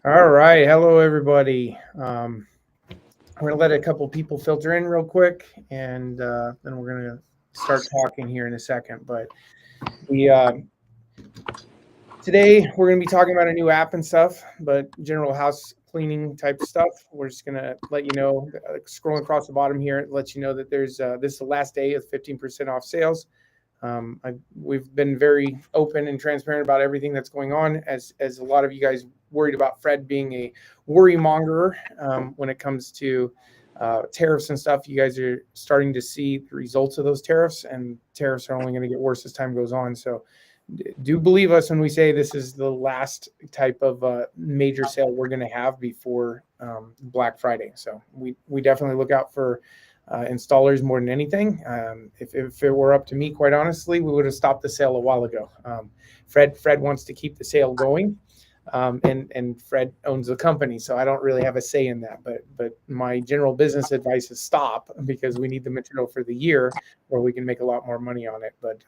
All right. Hello, everybody. I'm going to let a couple people filter in real quick, and then we're going to start talking here in a second. But we today we're going to be talking about a new app and stuff, but general house cleaning type stuff. We're just going to let you know, scrolling across the bottom here, it lets you know that there's this is the last day of 15% off sales. We've been very open and transparent about everything that's going on, as a lot of you guys worried about Fred being a worry monger when it comes to tariffs and stuff. You guys are starting to see the results of those tariffs, and tariffs are only going to get worse as time goes on. So do believe us when we say this is the last type of major sale we're going to have before Black Friday. So we definitely look out for installers more than anything. If it were up to me, quite honestly, we would have stopped the sale a while ago. Fred wants to keep the sale going, and Fred owns the company, so I don't really have a say in that. But my general business advice is stop, because we need the material for the year where we can make a lot more money on it. But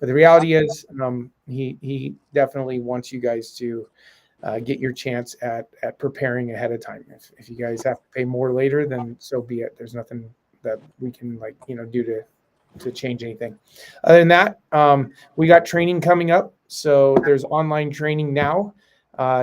the reality is, he definitely wants you guys to get your chance at preparing ahead of time. If you guys have to pay more later, then so be it. There's nothing that we can do to change anything. Other than that, we got training coming up. So there's online training now.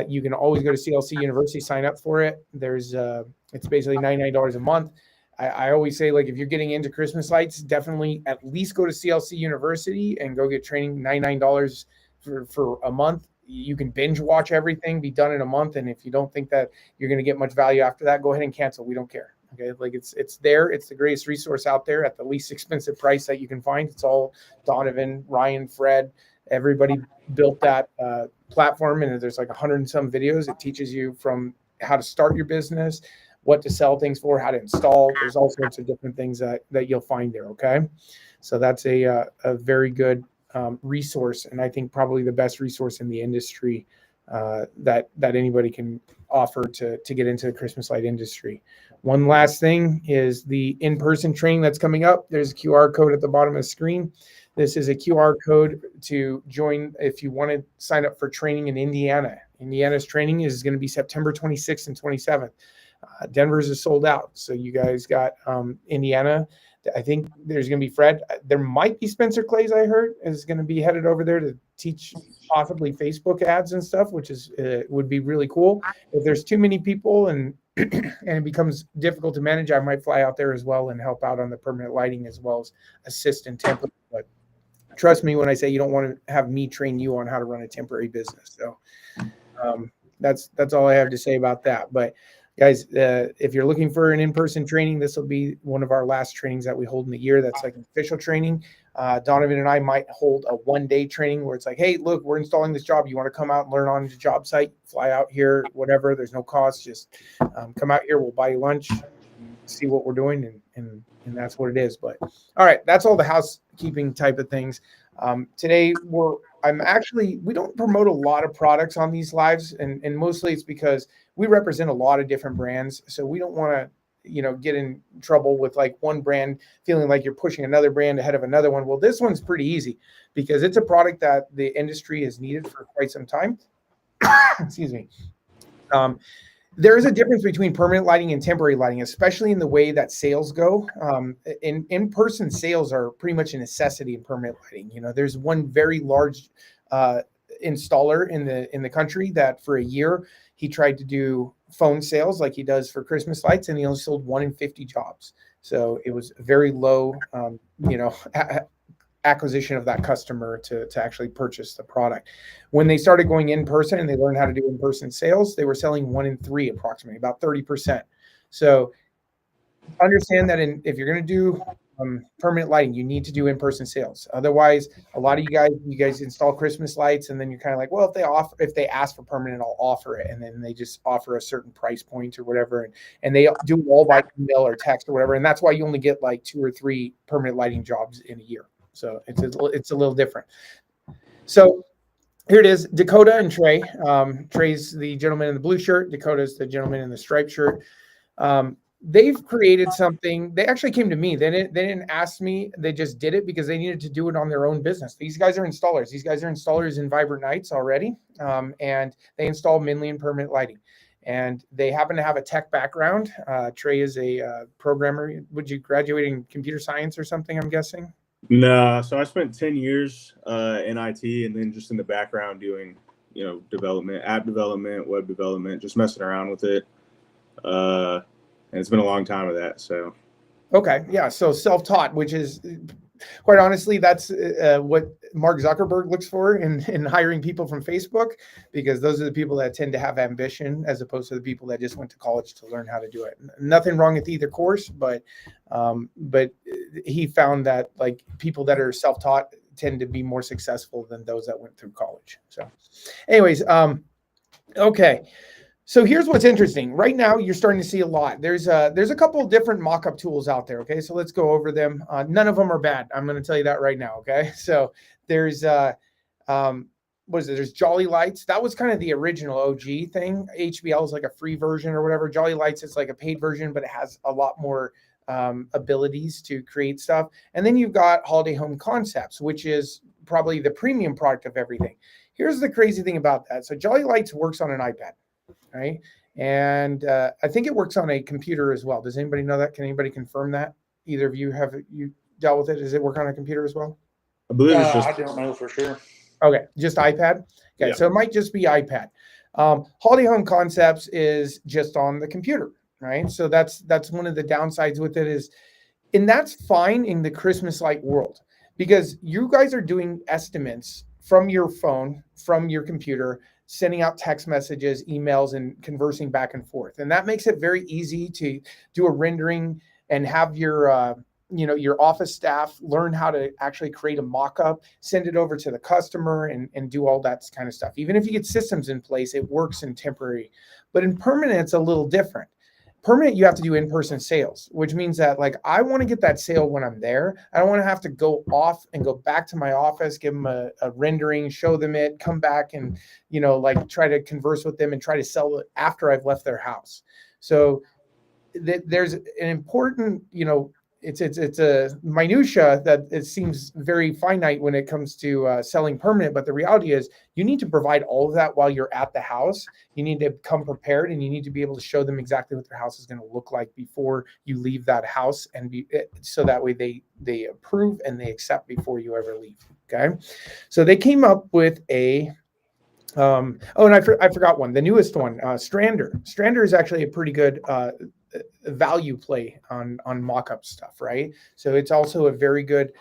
You can always go to CLC University, sign up for it. It's basically $99 a month. I always say, like, if you're getting into Christmas lights, definitely at least go to CLC University and go get training. $99 for a month. You can binge watch everything, be done in a month. And if you don't think that you're going to get much value after that, go ahead and cancel. We don't care. Okay. Like it's there. It's the greatest resource out there at the least expensive price that you can find. It's all Donovan, Ryan, Fred, everybody built that platform. And there's like 100 and some videos. It teaches you from how to start your business, what to sell things for, how to install. There's all sorts of different things that you'll find there. Okay. So that's a very good resource, and I think probably the best resource in the industry that anybody can offer to get into the Christmas light industry. One last thing is the in-person training that's coming up. There's a QR code at the bottom of the screen. This is a QR code to join if you want to sign up for training in Indiana. Indiana's training is going to be September 26th and 27th. Denver's is sold out, so you guys got Indiana. I think there's going to be Fred. There might be Spencer Clays, I heard, is going to be headed over there to teach possibly Facebook ads and stuff, which is would be really cool. If there's too many people and it becomes difficult to manage, I might fly out there as well and help out on the permanent lighting as well as assist in temporary. But trust me when I say you don't want to have me train you on how to run a temporary business. So that's all I have to say about that. But guys, if you're looking for an in-person training, this will be one of our last trainings that we hold in the year. That's like an official training. Donovan and I might hold a one-day training where it's like, hey, look, we're installing this job. You want to come out and learn on the job site? Fly out here, whatever. There's no cost. Just come out here. We'll buy you lunch, see what we're doing, and that's what it is. But all right, that's all the housekeeping type of things. Today we don't promote a lot of products on these lives, and mostly it's because we represent a lot of different brands. So we don't want to, get in trouble with like one brand feeling like you're pushing another brand ahead of another one. Well, this one's pretty easy because it's a product that the industry has needed for quite some time. Excuse me. There is a difference between permanent lighting and temporary lighting, especially in the way that sales go. In-person sales are pretty much a necessity in permanent lighting. There's one very large installer in the country that for a year he tried to do phone sales like he does for Christmas lights, and he only sold 1 in 50 jobs. So it was very low, acquisition of that customer to actually purchase the product. When they started going in person and they learned how to do in-person sales, they were selling 1 in 3 approximately, about 30%. So understand that if you're going to do permanent lighting, you need to do in-person sales. Otherwise, a lot of you guys install Christmas lights, and then you're kind of like, well, if they ask for permanent, I'll offer it, and then they just offer a certain price point or whatever, and they do it all by email or text or whatever, and that's why you only get like 2 or 3 permanent lighting jobs in a year. So it's a little different. So here it is, Dakota and Trey. Trey's the gentleman in the blue shirt. Dakota's the gentleman in the striped shirt. they've created something. They actually came to me. They didn't ask me. They just did it because they needed to do it on their own business. These guys are installers. These guys are installers in Vibrant Nights already, and they install Minley and permanent lighting. And they happen to have a tech background. Trey is a programmer. Would you graduate in computer science or something, I'm guessing? No, so I spent 10 years in IT, and then just in the background doing, development, app development, web development, just messing around with it. And it's been a long time of that. So, okay, yeah. So self-taught, which is quite honestly, that's what Mark Zuckerberg looks for in hiring people from Facebook, because those are the people that tend to have ambition as opposed to the people that just went to college to learn how to do it. Nothing wrong with either course, but he found that like people that are self-taught tend to be more successful than those that went through college. So anyways, okay. So here's what's interesting. Right now, you're starting to see a lot. There's a couple of different mock-up tools out there. Okay, so let's go over them. None of them are bad. I'm going to tell you that right now. Okay, so there's what is it? There's Jolly Lights. That was kind of the original OG thing. HBL is like a free version or whatever. Jolly Lights is like a paid version, but it has a lot more abilities to create stuff. And then you've got Holiday Home Concepts, which is probably the premium product of everything. Here's the crazy thing about that. So Jolly Lights works on an iPad. Right. And I think it works on a computer as well. Does anybody know that? Can anybody confirm that? Either of you you dealt with it? Does it work on a computer as well? I believe it's just. I don't know for sure. Okay, just iPad. Okay, yeah. So it might just be iPad. Holiday Home Concepts is just on the computer, right? So that's one of the downsides with it is, and that's fine in the Christmas light world because you guys are doing estimates from your phone, from your computer, sending out text messages, emails, and conversing back and forth. And that makes it very easy to do a rendering and have your, your office staff learn how to actually create a mock-up, send it over to the customer and do all that kind of stuff. Even if you get systems in place, it works in temporary. But in permanent, it's a little different. Permanent, you have to do in-person sales, which means that like I want to get that sale when I'm there. I don't want to have to go off and go back to my office, give them a rendering, show them it, come back and like try to converse with them and try to sell it after I've left their house. So there's an important, it's a minutia that it seems very finite when it comes to selling permanent. But the reality is you need to provide all of that while you're at the house. You need to come prepared and you need to be able to show them exactly what their house is going to look like before you leave that house so that way they approve and they accept before you ever leave. Okay. So they came up with a, and I forgot one, the newest one, Strander. Strander is actually a pretty good, value play on mock-up stuff, right? So it's also a very good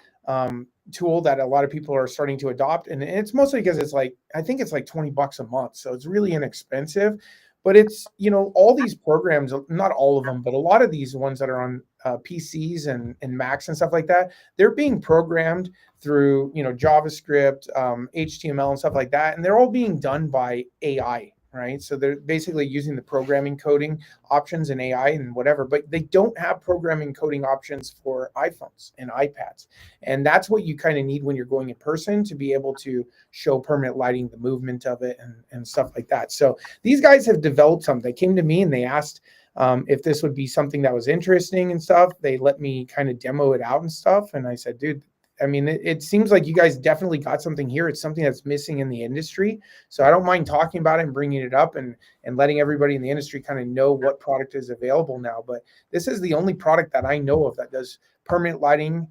tool that a lot of people are starting to adopt, and it's mostly because it's like I think it's like $20 a month, so it's really inexpensive. But it's all these programs, not all of them, but a lot of these ones that are on PCs and Macs and stuff like that, they're being programmed through JavaScript, HTML and stuff like that, and they're all being done by AI. Right. So they're basically using the programming coding options in AI and whatever, but they don't have programming coding options for iPhones and iPads. And that's what you kind of need when you're going in person to be able to show permanent lighting, the movement of it and stuff like that. So these guys have developed something. They came to me and they asked if this would be something that was interesting and stuff. They let me kind of demo it out and stuff. And I said, dude, I mean, it seems like you guys definitely got something here. It's something that's missing in the industry. So I don't mind talking about it and bringing it up and letting everybody in the industry kind of know what product is available now. But this is the only product that I know of that does permanent lighting.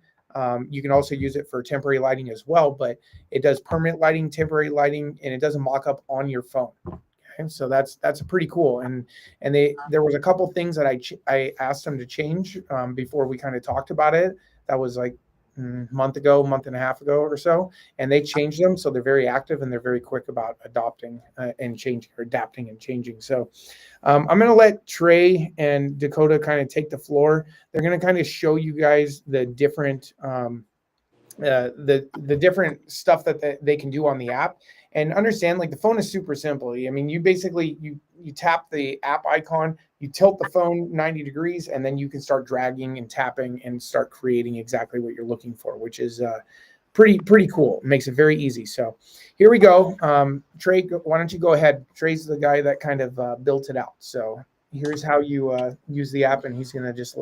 You can also use it for temporary lighting as well, but it does permanent lighting, temporary lighting, and it does a mock-up on your phone. Okay, so that's pretty cool. And there was a couple things that I asked them to change before we kind of talked about it. That was like month and a half ago or so, and they changed them, so they're very active and they're very quick about adopting and changing or adapting and changing. So I'm going to let Trey and Dakota kind of take the floor. They're going to kind of show you guys the different the different stuff that they can do on the app. And understand, like, the phone is super simple. I mean, you basically you tap the app icon, you tilt the phone 90 degrees, and then you can start dragging and tapping and start creating exactly what you're looking for, which is pretty cool. It makes it very easy. So here we go. Trey, why don't you go ahead? Trey's the guy that kind of built it out. So here's how you use the app, and he's going to just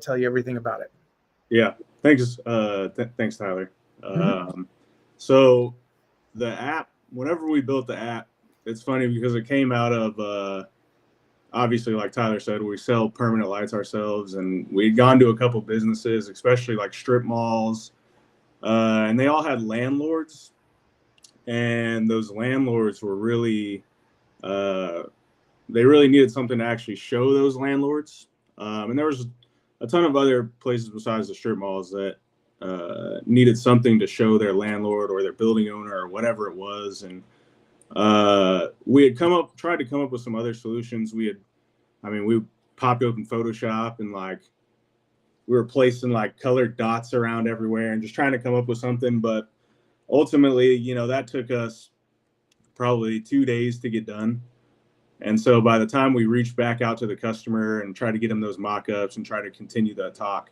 tell you everything about it. Yeah, thanks. Thanks, Tyler. So the app, whenever we built the app, it's funny because it came out of obviously, like Tyler said, we sell permanent lights ourselves, and we'd gone to a couple businesses, especially like strip malls, and they all had landlords, and those landlords were really they really needed something to actually show those landlords. And there was a ton of other places besides the strip malls that needed something to show their landlord or their building owner or whatever it was. And we had tried to come up with some other solutions. We popped open Photoshop and like we were placing like colored dots around everywhere and just trying to come up with something. But ultimately, that took us probably 2 days to get done. And so by the time we reached back out to the customer and tried to get them those mock-ups and try to continue that talk,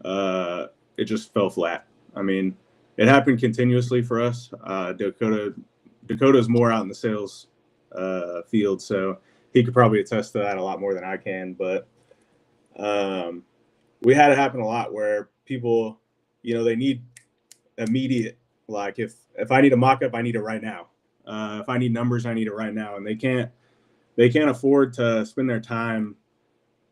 it just fell flat. I mean, it happened continuously for us. Dakota's more out in the sales field, so he could probably attest to that a lot more than I can. But we had it happen a lot where people, they need immediate, like if I need a mock-up, I need it right now. If I need numbers, I need it right now. And they can't afford to spend their time,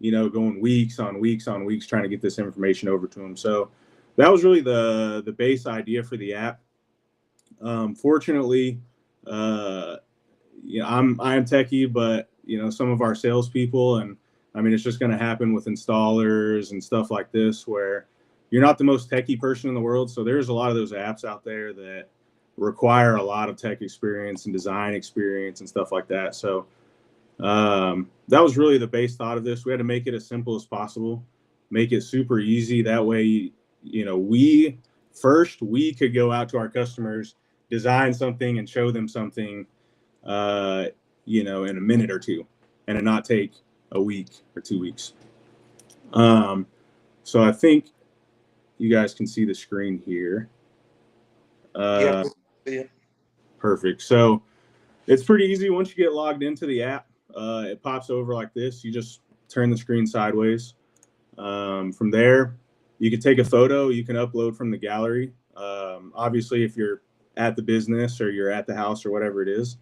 going weeks on weeks on weeks trying to get this information over to them. So that was really the base idea for the app. Fortunately, I am techie, but some of our salespeople, and I mean, it's just going to happen with installers and stuff like this, where you're not the most techie person in the world. So there's a lot of those apps out there that require a lot of tech experience and design experience and stuff like that. So that was really the base thought of this. We had to make it as simple as possible, make it super easy. That way, we could go out to our customers, design something and show them something, in a minute or two, and it not take a week or 2 weeks. So I think you guys can see the screen here. Yeah. Perfect. So it's pretty easy. Once you get logged into the app, it pops over like this. You just turn the screen sideways. From there, you can take a photo. You can upload from the gallery. Obviously, if you're at the business or you're at the house or whatever it is,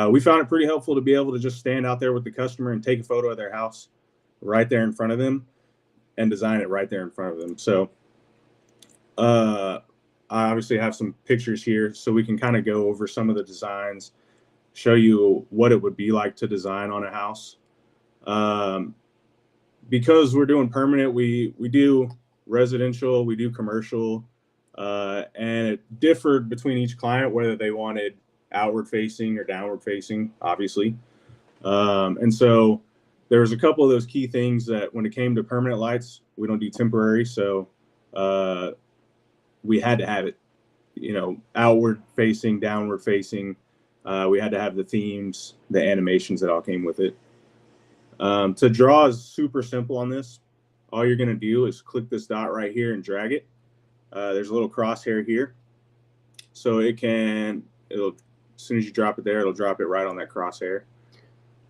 we found it pretty helpful to be able to just stand out there with the customer and take a photo of their house right there in front of them and design it right there in front of them. So I obviously have some pictures here so we can kind of go over some of the designs, show you what it would be like to design on a house. Because we're doing permanent, we do residential, we do commercial, and it differed between each client whether they wanted outward facing or downward facing, obviously. And so there was a couple of those key things that when it came to permanent lights, we don't do temporary. So we had to have it, outward facing, downward facing. We had to have the themes, the animations that all came with it. To draw is super simple on this. All you're going to do is click this dot right here and drag it. There's a little crosshair here. So as soon as you drop it there, it'll drop it right on that crosshair.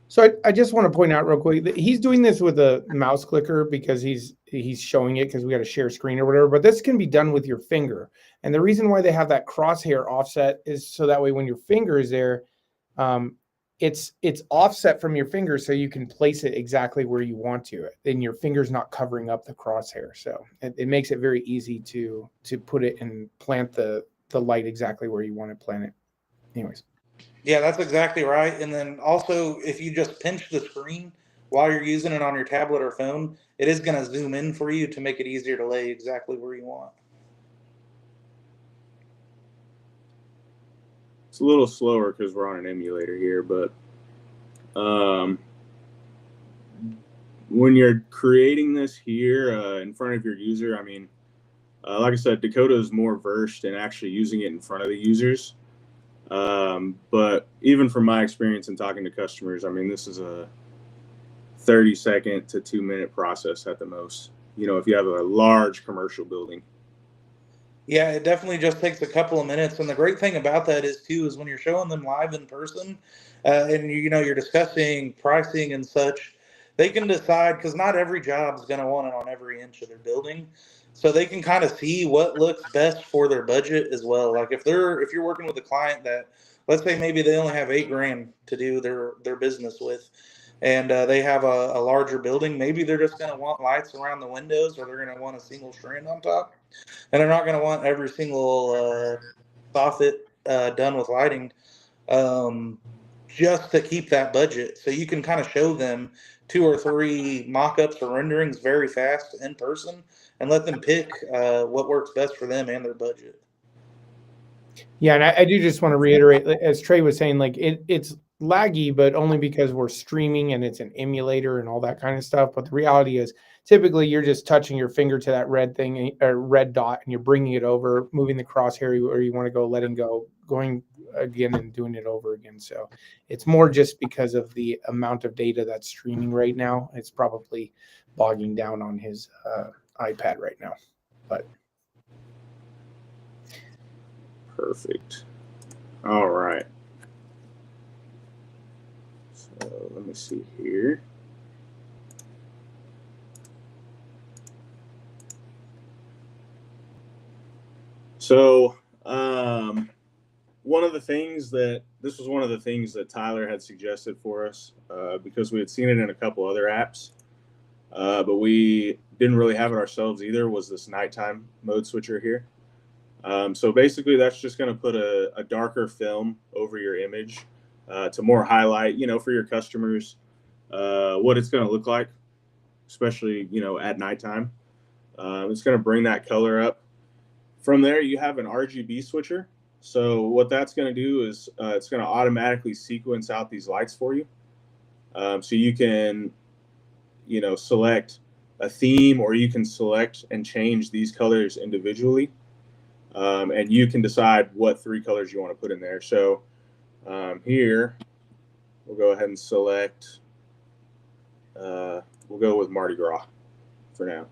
So I just want to point out real quick that he's doing this with a mouse clicker because he's showing it because we got to share screen or whatever, but this can be done with your finger. And the reason why they have that crosshair offset is so that way when your finger is there, it's offset from your finger so you can place it exactly where you want to, and your finger's not covering up the crosshair. So it makes it very easy to put it and plant the light exactly where you want to plant it. Anyways. Yeah, that's exactly right. And then also, if you just pinch the screen while you're using it on your tablet or phone, it is going to zoom in for you to make it easier to lay exactly where you want. It's a little slower because we're on an emulator here, but when you're creating this here in front of your user, I mean, like I said, Dakota is more versed in actually using it in front of the users. But even from my experience in talking to customers, I mean, this is a 30-second to 2-minute process at the most, if you have a large commercial building. Yeah, it definitely just takes a couple of minutes. And the great thing about that is when you're showing them live in person, and you're discussing pricing and such, they can decide, because not every job is going to want it on every inch of their building. So they can kind of see what looks best for their budget as well. Like if you're working with a client that, let's say maybe they only have $8,000 to do their business with, and they have a larger building, maybe they're just going to want lights around the windows, or they're going to want a single strand on top, and they're not going to want every single soffit done with lighting, just to keep that budget. So you can kind of show them 2 or 3 mock-ups or renderings very fast in person, and let them pick what works best for them and their budget. Yeah, and I do just want to reiterate, as Trey was saying, like it's laggy, but only because we're streaming and it's an emulator and all that kind of stuff. But the reality is, typically you're just touching your finger to that red thing, or red dot, and you're bringing it over, moving the crosshair where you want to go, letting go, going again and doing it over again. So it's more just because of the amount of data that's streaming right now. It's probably bogging down on his iPad right now, but. Perfect. All right. So let me see here. So one of the things that Tyler had suggested for us, because we had seen it in a couple other apps, but we didn't really have it ourselves either, was this nighttime mode switcher here. So basically that's just going to put a darker film over your image to more highlight, for your customers, what it's going to look like, especially, at nighttime. It's going to bring that color up. From there, you have an RGB switcher. So what that's going to do is it's going to automatically sequence out these lights for you. So you can, select a theme, or you can select and change these colors individually. And you can decide what 3 colors you want to put in there. So here, we'll go ahead and select, we'll go with Mardi Gras for now.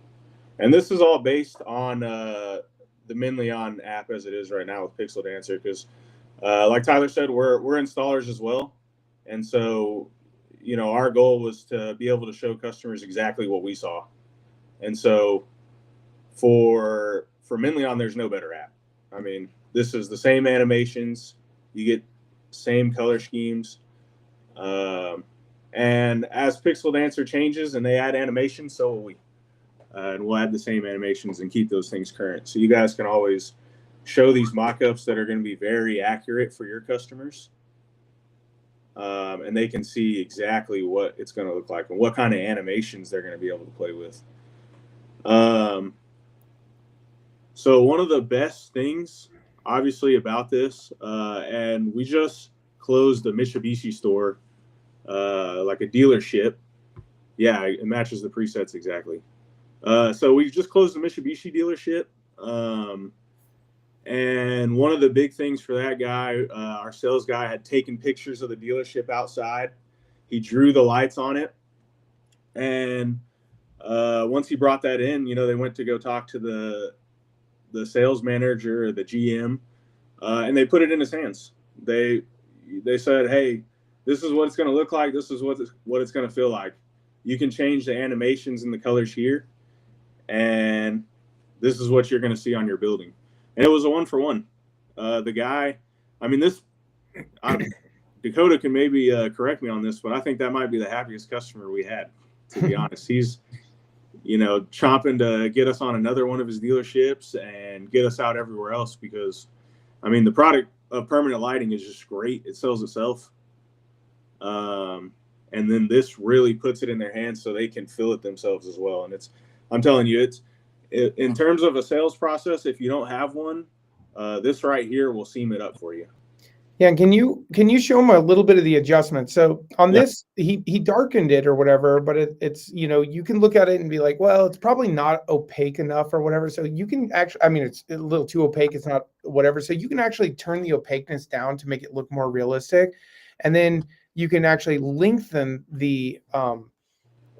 And this is all based on the Minleon app as it is right now with Pixel Dancer, because like Tyler said, we're installers as well. And so, our goal was to be able to show customers exactly what we saw. And so for Minleon, there's no better app. I mean, this is the same animations. You get same color schemes. And as Pixel Dancer changes and they add animations, so will we. And we'll add the same animations and keep those things current. So you guys can always show these mock-ups that are going to be very accurate for your customers. And they can see exactly what it's going to look like and what kind of animations they're going to be able to play with. So one of the best things, obviously, about this, and we just closed the Mitsubishi store, like a dealership. Yeah, it matches the presets exactly. So we just closed the Mitsubishi dealership. And one of the big things for that guy, our sales guy, had taken pictures of the dealership outside. He drew the lights on it. And once he brought that in, they went to go talk to the sales manager or the GM, and they put it in his hands. They said, hey, this is what it's going to look like. This is what it's going to feel like. You can change the animations and the colors here, and this is what you're going to see on your building. And it was a 1-for-1. The guy, Dakota can maybe correct me on this, but I think that might be the happiest customer we had, to be honest. He's, chomping to get us on another one of his dealerships and get us out everywhere else, because, the product of permanent lighting is just great. It sells itself. And then this really puts it in their hands so they can fill it themselves as well. And I'm telling you, in terms of a sales process, if you don't have one, this right here will seam it up for you. Yeah, can you show him a little bit of the adjustment? So on this, he darkened it or whatever, but it's you can look at it and be like, well, it's probably not opaque enough or whatever. So you can actually, it's a little too opaque. It's not whatever. So you can actually turn the opaqueness down to make it look more realistic, and then you can actually lengthen the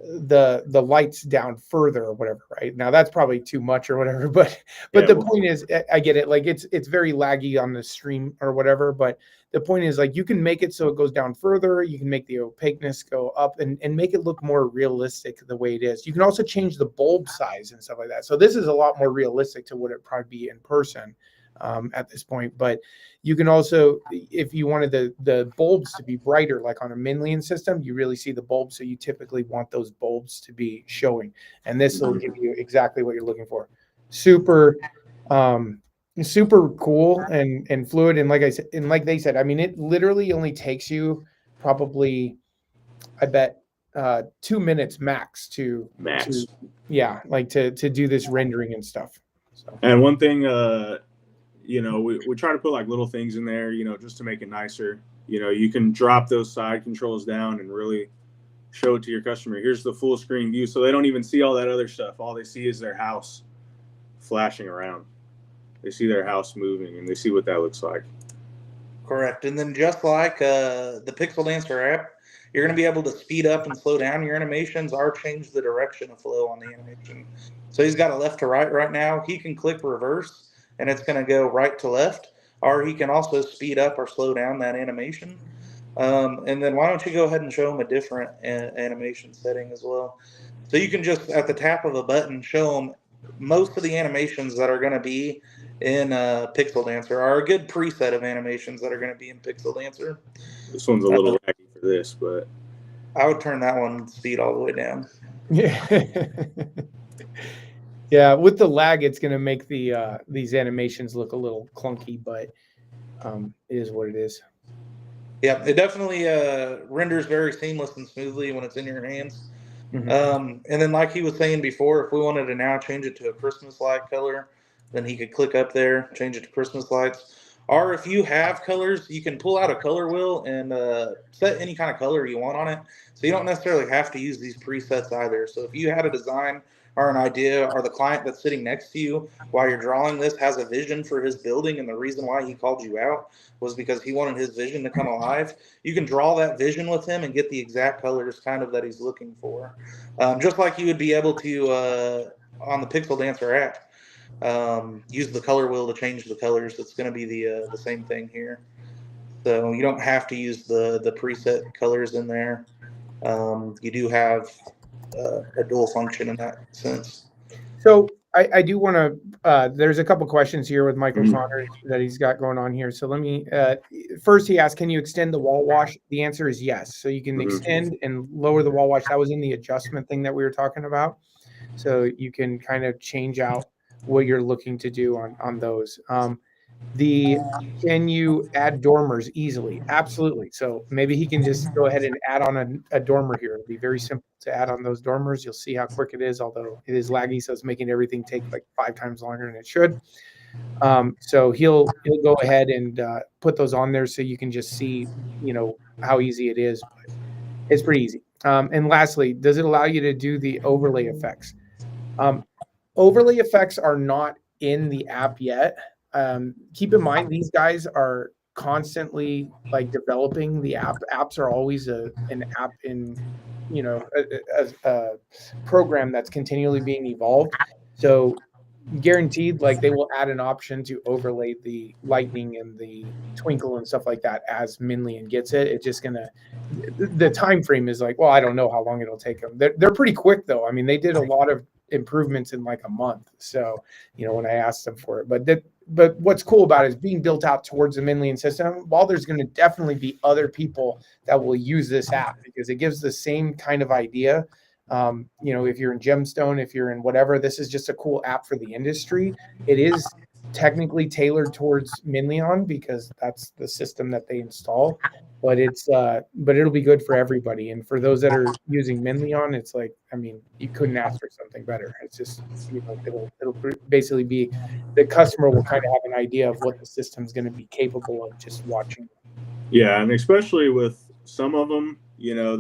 the lights down further or whatever, right? Now that's probably too much or whatever, but Yeah, the well, point is, I get it. Like it's very laggy on the stream or whatever, but the point is, like, you can make it so it goes down further. You can make the opaqueness go up and make it look more realistic the way it is. You can also change the bulb size and stuff like that. So this is a lot more realistic to what it probably be in person at this point. But you can also, if you wanted the bulbs to be brighter, like on a Minlian system, you really see the bulbs. So you typically want those bulbs to be showing. And this will give you exactly what you're looking for. Super super cool and fluid. And like I said, and like they said, I mean, it literally only takes you probably, I bet, 2 minutes max to yeah, like to do this rendering and stuff. So. And one thing, you know, we try to put like little things in there, you know, just to make it nicer. You know, you can drop those side controls down and really show it to your customer. Here's the full screen view, so they don't even see all that other stuff. All they see is their house flashing around. They see their house moving, and they see what that looks like. Correct. And then just like the Pixel Dancer app, you're going to be able to speed up and slow down your animations or change the direction of flow on the animation. So he's got a left to right now. He can click reverse, and it's going to go right to left, or he can also speed up or slow down that animation. And then why don't you go ahead and show him a different animation setting as well. So you can just, at the tap of a button, show them most of the animations that are going to be in Pixel Dancer, are a good preset of animations that are going to be in Pixel Dancer. This one's a little laggy for this, but I would turn that one speed all the way down. Yeah. Yeah, with the lag, it's going to make the these animations look a little clunky, but it is what it is. Yeah, it definitely renders very seamless and smoothly when it's in your hands. And then, like he was saying before, if we wanted to now change it to a Christmas light color, then he could click up there, change it to Christmas lights. Or if you have colors, you can pull out a color wheel and set any kind of color you want on it. So you don't necessarily have to use these presets either. So if you had a design or an idea, or the client that's sitting next to you while you're drawing this has a vision for his building, and the reason why he called you out was because he wanted his vision to come alive, you can draw that vision with him and get the exact colors kind of that he's looking for. Just like you would be able to on the Pixel Dancer app, use the color wheel to change the colors. It's going to be the same thing here. So you don't have to use the preset colors in there. You do have a dual function in that sense. So I do want to, there's a couple questions here with Michael Connors that he's got going on here. So let me, first he asked, can you extend the wall wash? The answer is yes. So you can extend and lower the wall wash. That was in the adjustment thing that we were talking about. So you can kind of change out what you're looking to do on those. Can you add dormers easily? Absolutely. So maybe he can just go ahead and add on a dormer here. It'll be very simple to add on those dormers. You'll see how quick it is, although it is laggy, so it's making everything take like 5 times longer than it should. So he'll go ahead and put those on there so you can just see, you know, how easy it is. But it's pretty easy. And lastly, does it allow you to do the overlay effects? Overlay effects are not in the app yet. Keep in mind, these guys are constantly like developing the app. Apps are always an app in, you know, a program that's continually being evolved. So guaranteed, like they will add an option to overlay the lightning and the twinkle and stuff like that as Minlian gets it. It's just gonna, the time frame is like, well, I don't know how long it'll take them. They're pretty quick though. I mean, they did a lot of improvements in like a month. So, you know, when I asked them for it, but what's cool about it is being built out towards the Minlian system. While there's going to definitely be other people that will use this app because it gives the same kind of idea. You know, if you're in Gemstone, if you're in whatever, this is just a cool app for the industry. It is technically tailored towards Minlian because that's the system that they install. But it'll be good for everybody. And for those that are using Minlian, it's like, I mean, you couldn't ask for something better. It's just, you know, it'll basically be, the customer will kind of have an idea of what the system's going to be capable of just watching. Yeah, and especially with some of them, you know,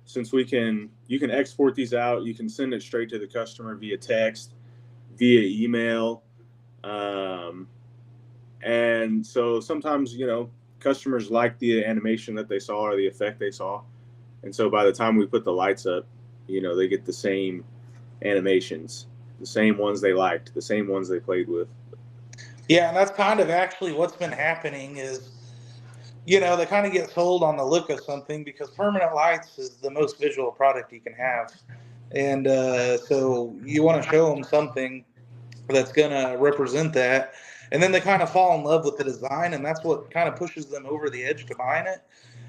since you can export these out, you can send it straight to the customer via text, via email. And so sometimes, you know, customers like the animation that they saw or the effect they saw. And so by the time we put the lights up, they get the same animations, the same ones they liked, the same ones they played with. Yeah, and that's kind of actually what's been happening is, they kind of get sold on the look of something because permanent lights is the most visual product you can have. And so you want to show them something that's going to represent that. And then they kind of fall in love with the design, and that's what kind of pushes them over the edge to buying it.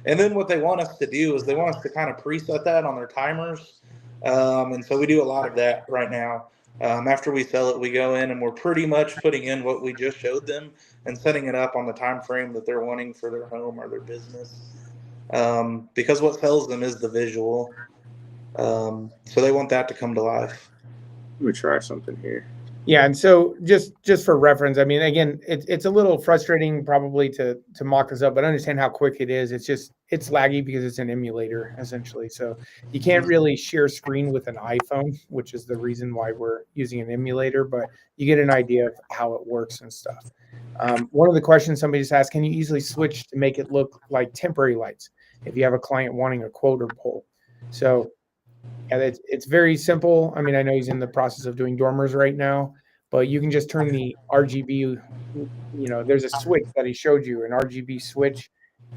And then what they want us to do is they want us to kind of preset that on their timers. And so we do a lot of that right now. After we sell it, we go in and we're pretty much putting in what we just showed them and setting it up on the time frame that they're wanting for their home or their business. Because what sells them is the visual. So they want that to come to life. Let me try something here. Yeah, and so just for reference, I mean, again, it's a little frustrating probably to mock this up, but understand how quick it is. It's laggy because it's an emulator essentially. So you can't really share screen with an iPhone, which is the reason why we're using an emulator, but you get an idea of how it works and stuff. One of the questions somebody just asked, can you easily switch to make it look like temporary lights if you have a client wanting a quote or poll? So yeah, it's very simple. I mean, I know he's in the process of doing dormers right now, but you can just turn the RGB, there's a switch that he showed you, an RGB switch.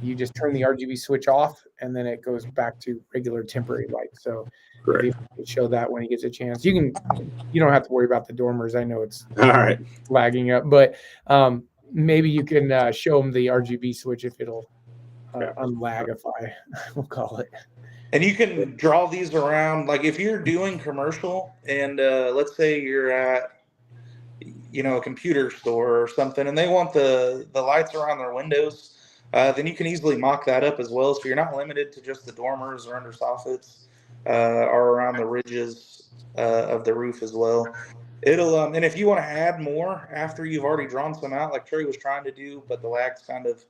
You just turn the RGB switch off, and then it goes back to regular temporary light. So if you could show that when he gets a chance, you don't have to worry about the dormers. I know it's all right lagging up, but maybe you can show him the RGB switch if it'll unlagify, we'll call it. And you can draw these around, like if you're doing commercial and let's say you're at, a computer store or something, and they want the lights around their windows, then you can easily mock that up as well. So you're not limited to just the dormers or under soffits or around the ridges of the roof as well. It'll and if you want to add more after you've already drawn some out, like Trey was trying to do, but the lag's kind of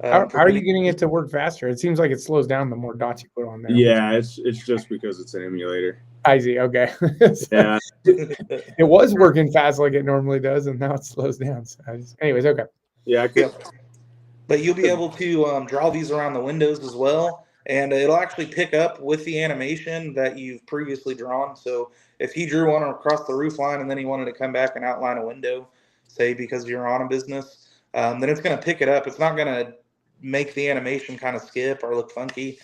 how are you getting it to work faster? It seems like it slows down the more dots you put on there. Yeah, it's just because it's an emulator. I see. Okay. Yeah. It was working fast like it normally does, and now it slows down. So anyways, okay. Yeah, I could. But you'll be able to draw these around the windows as well, and it'll actually pick up with the animation that you've previously drawn. So if he drew one across the roof line and then he wanted to come back and outline a window, say because you're on a business, then it's going to pick it up. It's not going to make the animation kind of skip or look funky.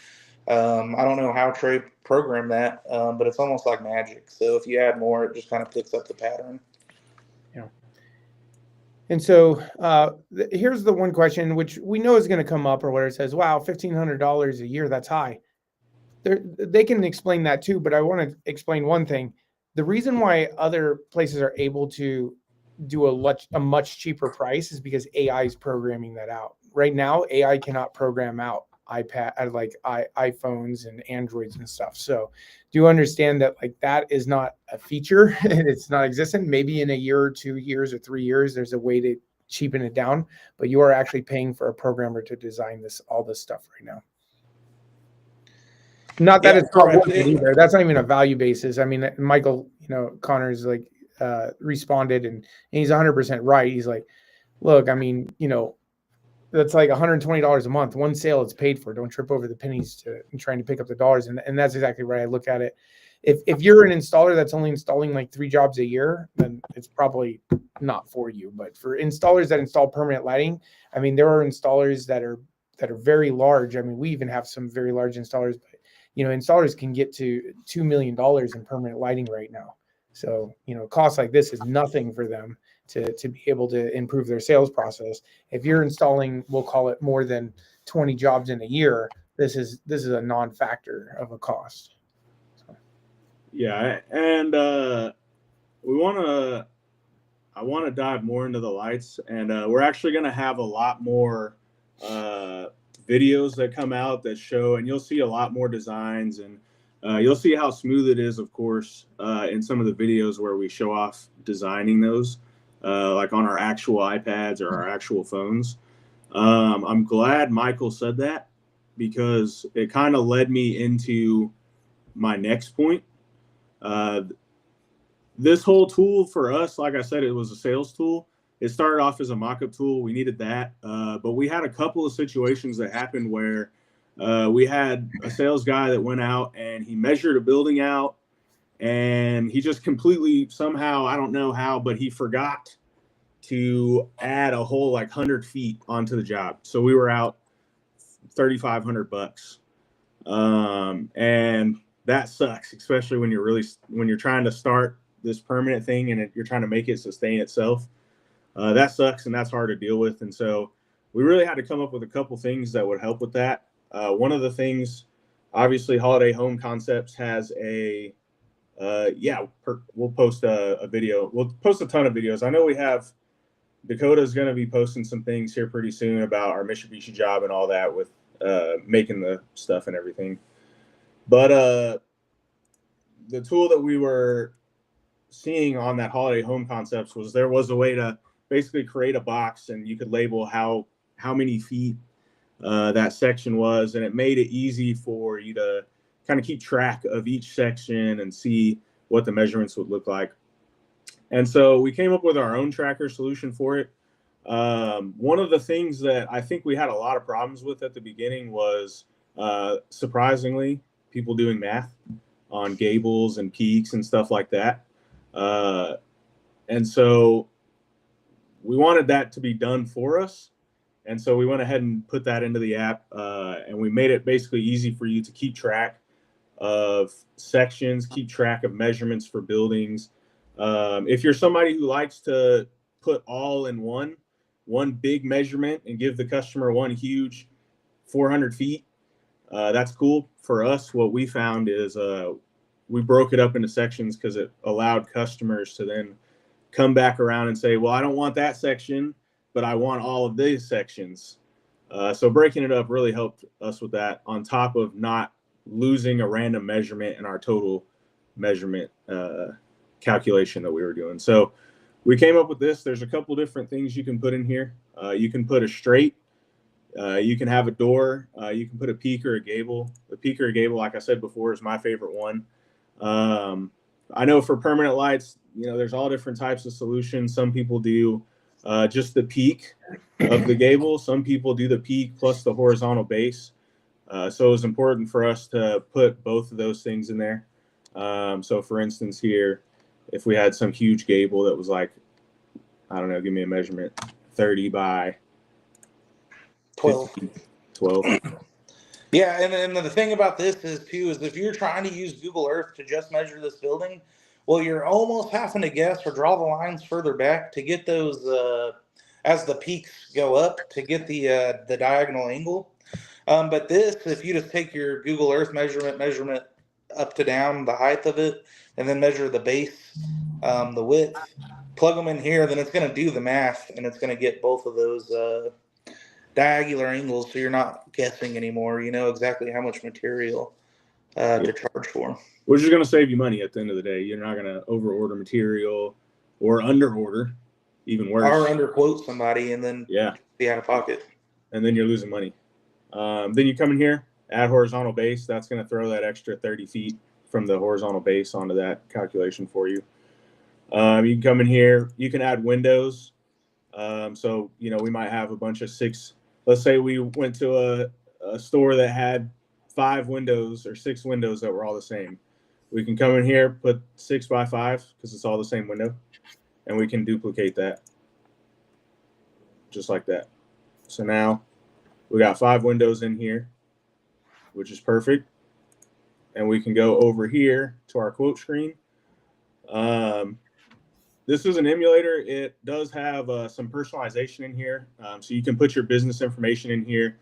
I don't know how Trey programmed that, but it's almost like magic. So if you add more, it just kind of picks up the pattern. Yeah. And so here's the one question, which we know is going to come up, or where it says, wow, $1,500 a year, that's high. They can explain that too, but I want to explain one thing. The reason why other places are able to do a much cheaper price is because AI is programming that out. Right now, AI cannot program out iPhones and Androids and stuff. So do you understand that that is not a feature? It's not existent. Maybe in a year or 2 years or 3 years, there's a way to cheapen it down, but you are actually paying for a programmer to design all this stuff right now. Not that it's not worth it either. That's not even a value basis. I mean, Michael, Connor's responded and he's 100% right. He's like, look, I mean, that's like $120 a month. One sale, it's paid for. Don't trip over the pennies in trying to pick up the dollars. And that's exactly right. I look at it. If you're an installer that's only installing like 3 jobs a year, then it's probably not for you. But for installers that install permanent lighting, I mean, there are installers that are very large. I mean, we even have some very large installers, but installers can get to $2 million in permanent lighting right now. So, costs like this is nothing for them to be able to improve their sales process. If you're installing, we'll call it more than 20 jobs in a year, this is a non-factor of a cost. So. Yeah, and I want to dive more into the lights, and we're actually going to have a lot more videos that come out that show, and you'll see a lot more designs, and you'll see how smooth it is, of course, in some of the videos where we show off designing those, like on our actual iPads or our actual phones. I'm glad Michael said that because it kind of led me into my next point. This whole tool for us, like I said, it was a sales tool. It started off as a mock-up tool. We needed that. But we had a couple of situations that happened where We had a sales guy that went out and he measured a building out, and he just completely somehow, I don't know how, but he forgot to add a whole like 100 feet onto the job. So we were out $3,500. And that sucks, especially when you're trying to start this permanent thing and you're trying to make it sustain itself. That sucks, and that's hard to deal with. And so we really had to come up with a couple things that would help with that. One of the things, obviously, Holiday Home Concepts has a we'll post a video. We'll post a ton of videos. I know we have Dakota's going to be posting some things here pretty soon about our Mitsubishi job and all that with making the stuff and everything. But the tool that we were seeing on that Holiday Home Concepts was there was a way to basically create a box, and you could label how many feet that section was, and it made it easy for you to kind of keep track of each section and see what the measurements would look like. And so we came up with our own tracker solution for it. One of the things that I think we had a lot of problems with at the beginning was, surprisingly, people doing math on gables and peaks and stuff like that. And so we wanted that to be done for us. And so we went ahead and put that into the app, and we made it basically easy for you to keep track of sections, keep track of measurements for buildings. If you're somebody who likes to put all in one big measurement and give the customer one huge 400 feet, that's cool. For us, what we found is we broke it up into sections because it allowed customers to then come back around and say, well, I don't want that section, but I want all of these sections. So breaking it up really helped us with that, on top of not losing a random measurement in our total measurement calculation that we were doing. So we came up with this. There's a couple different things you can put in here. You can put a straight, you can have a door, you can put a peak or a gable. The peak or a gable, like I said before, is my favorite one. I know for permanent lights, there's all different types of solutions. Some people do just the peak of the gable. Some people do the peak plus the horizontal base. So it was important for us to put both of those things in there. So for instance here, if we had some huge gable that was like, I don't know, give me a measurement, 30 by 12. 12. Yeah, and the thing about this is if you're trying to use Google Earth to just measure this building, well, you're almost having to guess or draw the lines further back to get those as the peaks go up to get the diagonal angle. But this, if you just take your Google Earth measurement up to down, the height of it, and then measure the base, the width, plug them in here, then it's going to do the math, and it's going to get both of those diagonal angles, so you're not guessing anymore. You know exactly how much material to charge for. Which is going to save you money at the end of the day. You're not going to over-order material or under-order, even worse. Or under-quote somebody and then be out of pocket. And then you're losing money. Then you come in here, add horizontal base. That's going to throw that extra 30 feet from the horizontal base onto that calculation for you. You can come in here. You can add windows. So, we might have a bunch of 6. Let's say we went to a store that had 5 windows or 6 windows that were all the same. We can come in here, put 6 by 5 because it's all the same window, and we can duplicate that just like that. So now we got 5 windows in here, which is perfect. And we can go over here to our quote screen. This is an emulator. It does have some personalization in here. So you can put your business information in here.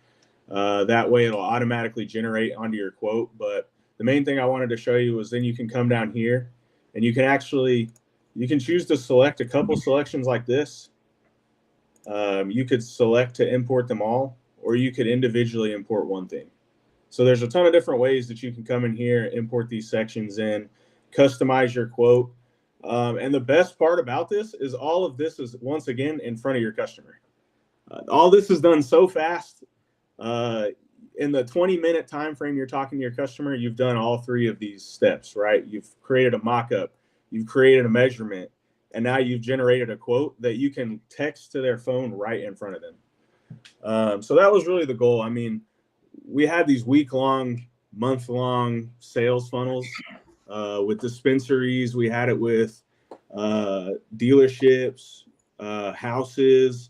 That way it'll automatically generate onto your quote. But the main thing I wanted to show you was then you can come down here and you can choose to select a couple selections like this. You could select to import them all, or you could individually import one thing. So there's a ton of different ways that you can come in here, import these sections in, customize your quote. And the best part about this is all of this is, once again, in front of your customer. All this is done so fast. In the 20-minute time frame you're talking to your customer, you've done all 3 of these steps, right? You've created a mock-up, you've created a measurement, and now you've generated a quote that you can text to their phone right in front of them. So that was really the goal. I mean, we had these week-long, month-long sales funnels with dispensaries. We had it with dealerships, houses,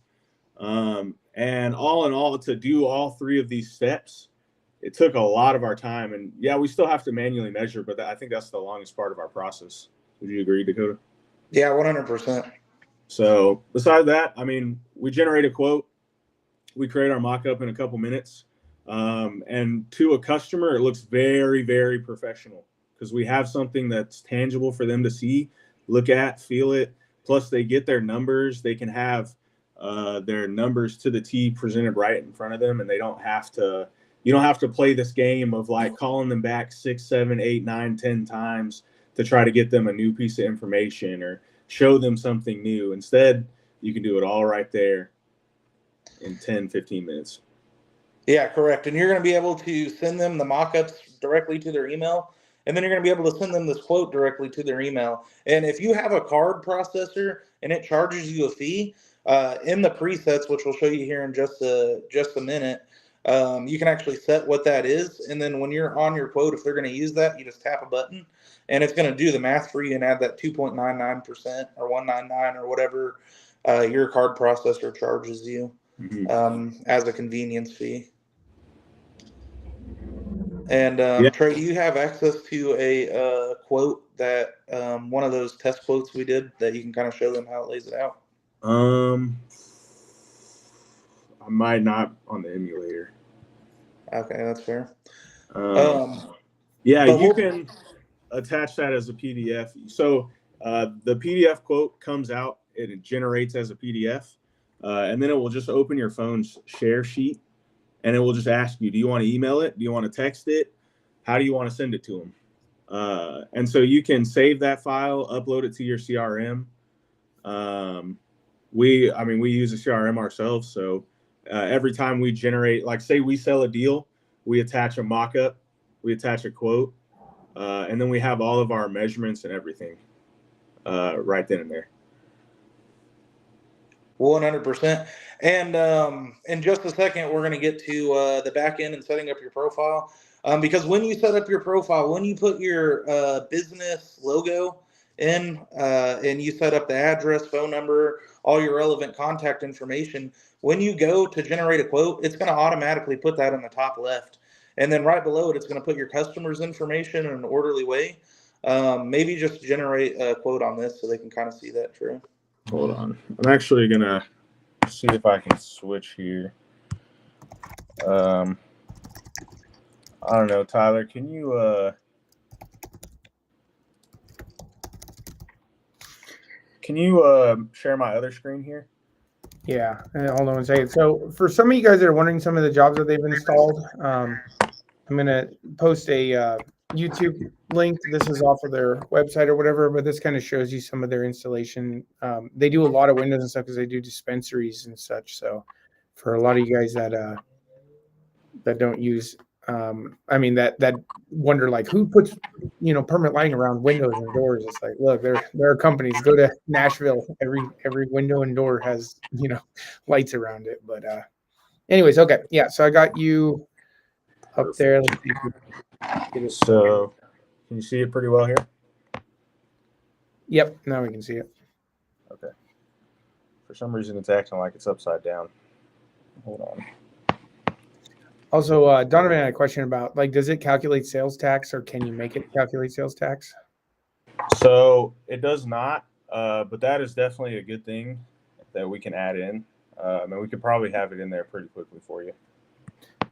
and all in all, to do all three of these steps, it took a lot of our time. And yeah, we still have to manually measure, but I think that's the longest part of our process. Would you agree, Dakota? Yeah, 100%. So besides that, I mean, we generate a quote, we create our mock-up in a couple minutes, and to a customer, it looks very, very professional because we have something that's tangible for them to see, look at, feel it. Plus, they get their numbers. They can have their numbers to the T presented right in front of them, and they don't have to. You don't have to play this game of like calling them back 6, 7, 8, 9, 10 times to try to get them a new piece of information or show them something new. Instead, you can do it all right there in 10, 15 minutes. Yeah, correct. And you're going to be able to send them the mock-ups directly to their email. And then you're going to be able to send them this quote directly to their email. And if you have a card processor and it charges you a fee, in the presets, which we'll show you here in just a minute, you can actually set what that is. And then when you're on your quote, if they're going to use that, you just tap a button and it's going to do the math for you and add that 2.99% or 199 or whatever your card processor charges you as a convenience fee. And Trey, do you have access to a quote that one of those test quotes we did that you can kind of show them how it lays it out? I might not on the emulator. Okay, that's fair. Yeah, you can attach that as a PDF. So the PDF quote comes out, it generates as a PDF, and then it will just open your phone's share sheet, and it will just ask you, do you want to email it? Do you want to text it? How do you want to send it to them? And so you can save that file, upload it to your CRM. We use a CRM ourselves, so every time we generate, like say we sell a deal, we attach a mock-up, we attach a quote, and then we have all of our measurements and everything right then and there. 100%. And in just a second, we're going to get to the back end and setting up your profile. Because when you set up your profile, when you put your business logo in and you set up the address, phone number, all your relevant contact information, when you go to generate a quote, it's going to automatically put that in the top left. And then right below it, it's going to put your customer's information in an orderly way. Maybe just generate a quote on this so they can kind of see that, True. Hold on. I'm actually going to see if I can switch here. I don't know, Tyler, can you share my other screen here? Yeah, hold on one second. So for some of you guys that are wondering some of the jobs that they've installed, I'm going to post a YouTube link. This is off of their website or whatever, but this kind of shows you some of their installation. They do a lot of windows and stuff because they do dispensaries and such. So for a lot of you guys that don't use, that wonder like who puts, permanent lighting around windows and doors. It's like, look, there are companies. Go to Nashville. Every window and door has, lights around it. But anyways, okay. Yeah. So I got you up there. Let's see. So can you see it pretty well here? Yep, now we can see it. Okay. For some reason it's acting like it's upside down. Hold on. Also, Donovan had a question about, does it calculate sales tax, or can you make it calculate sales tax? So it does not, but that is definitely a good thing that we can add in. And we could probably have it in there pretty quickly for you.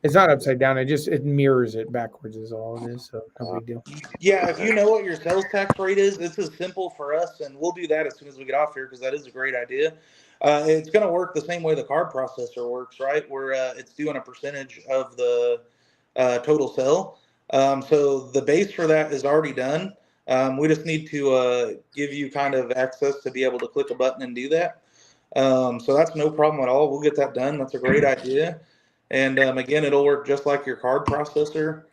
It's not upside down. It mirrors it backwards is all it is. So no big deal. Yeah, if you know what your sales tax rate is, this is simple for us, and we'll do that as soon as we get off here because that is a great idea. It's going to work the same way the card processor works, right? Where it's doing a percentage of the total sell. So the base for that is already done. We just need to give you kind of access to be able to click a button and do that. So that's no problem at all. We'll get that done. That's a great idea. And again, it'll work just like your card processor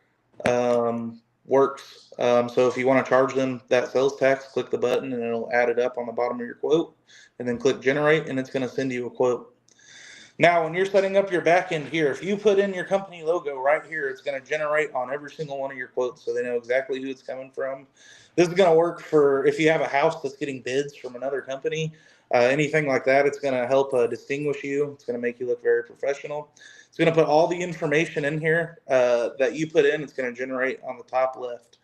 works. So if you want to charge them that sales tax, click the button and it'll add it up on the bottom of your quote, and then click generate, and it's going to send you a quote. Now, when you're setting up your back end here, if you put in your company logo right here, it's going to generate on every single one of your quotes so they know exactly who it's coming from. This is going to work for if you have a house that's getting bids from another company, anything like that. It's going to help distinguish you. It's going to make you look very professional. It's going to put all the information in here that you put in. It's going to generate on the top left.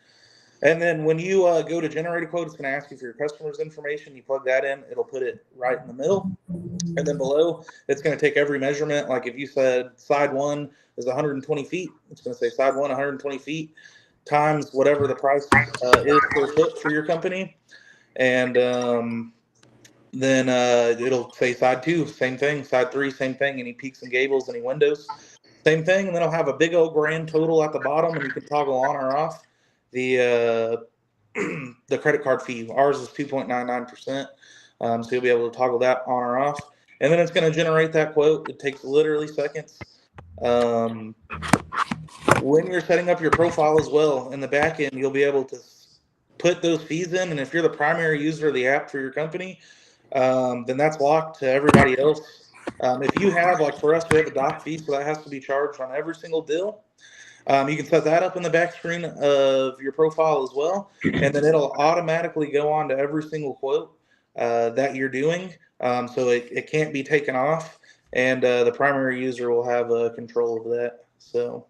And then when you go to generate a quote, it's going to ask you for your customer's information. You plug that in, it'll put it right in the middle. And then below, it's going to take every measurement. Like if you said side 1 is 120 feet, it's going to say side 1, 120 feet times whatever the price is per foot for your company. And then it'll say side 2, same thing. Side 3, same thing. Any peaks and gables, any windows, same thing. And then it'll have a big old grand total at the bottom, and you can toggle on or off the credit card fee. Ours is 2.99%. So you'll be able to toggle that on or off. And then it's going to generate that quote. It takes literally seconds. When you're setting up your profile as well, in the back end, you'll be able to put those fees in. And if you're the primary user of the app for your company, then that's locked to everybody else. If you have, like for us, we have a doc fee, so that has to be charged on every single deal. You can set that up in the back screen of your profile as well. And then it'll automatically go on to every single quote that you're doing. So it can't be taken off, and the primary user will have control of that. So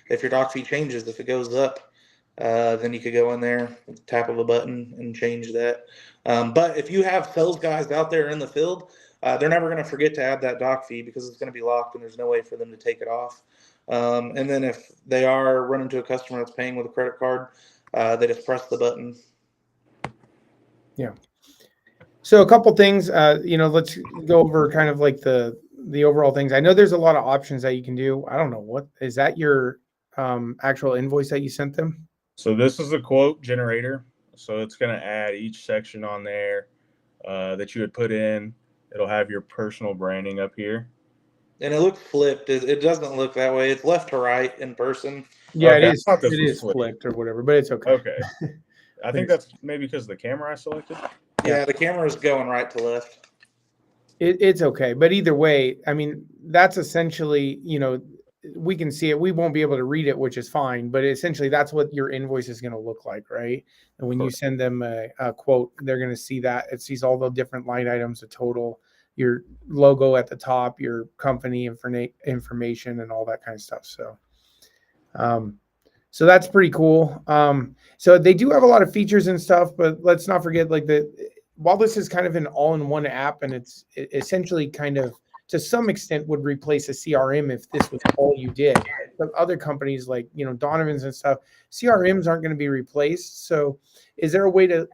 if your doc fee changes, if it goes up, then you could go in there with the tap of a button and change that. But if you have sales guys out there in the field, they're never going to forget to add that doc fee because it's going to be locked and there's no way for them to take it off. And then if they are running to a customer that's paying with a credit card, they just press the button. Yeah. So a couple things, let's go over kind of like the overall things. I know there's a lot of options that you can do. I don't know, what is that, your actual invoice that you sent them? So this is the quote generator. So it's going to add each section on there that you would put in. It'll have your personal branding up here. And it looks flipped. It doesn't look that way. It's left to right in person. Yeah, Okay, it is flipped or whatever, but it's okay. Okay. I think that's maybe because of the camera I selected. Yeah, the camera's going right to left. It's okay. But either way, I mean, that's essentially, we can see it. We won't be able to read it, which is fine. But essentially, that's what your invoice is going to look like, right? And when you send them a quote, they're going to see that. It sees all the different line items, the total, your logo at the top, your company information, and all that kind of stuff. So that's pretty cool. So they do have a lot of features and stuff, but let's not forget, while this is kind of an all-in-one app, and it essentially kind of, to some extent, would replace a CRM if this was all you did. But other companies like, Donovan's and stuff, CRMs aren't going to be replaced. So is there a way to,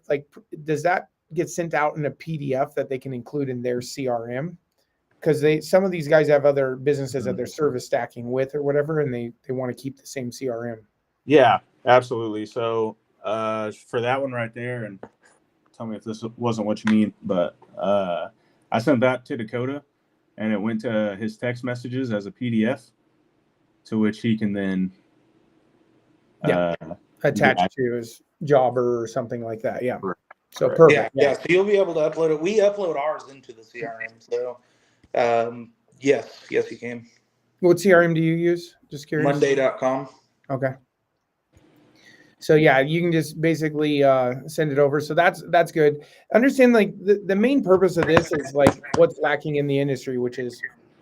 does that get sent out in a PDF that they can include in their CRM? Because some of these guys have other businesses that they're service stacking with or whatever, and they want to keep the same CRM. Yeah, absolutely. So for that one right there, and tell me if this wasn't what you mean, but I sent that to Dakota, and it went to his text messages as a PDF, to which he can then attach to his Jobber or something like that. Yeah. So Correct. perfect. Yeah. So you'll be able to upload it. We upload ours into the CRM. So yes, you can. What CRM do you use? Just curious. Monday.com. Okay. So yeah, you can just basically send it over. So that's good. Understand, the main purpose of this is what's lacking in the industry, which is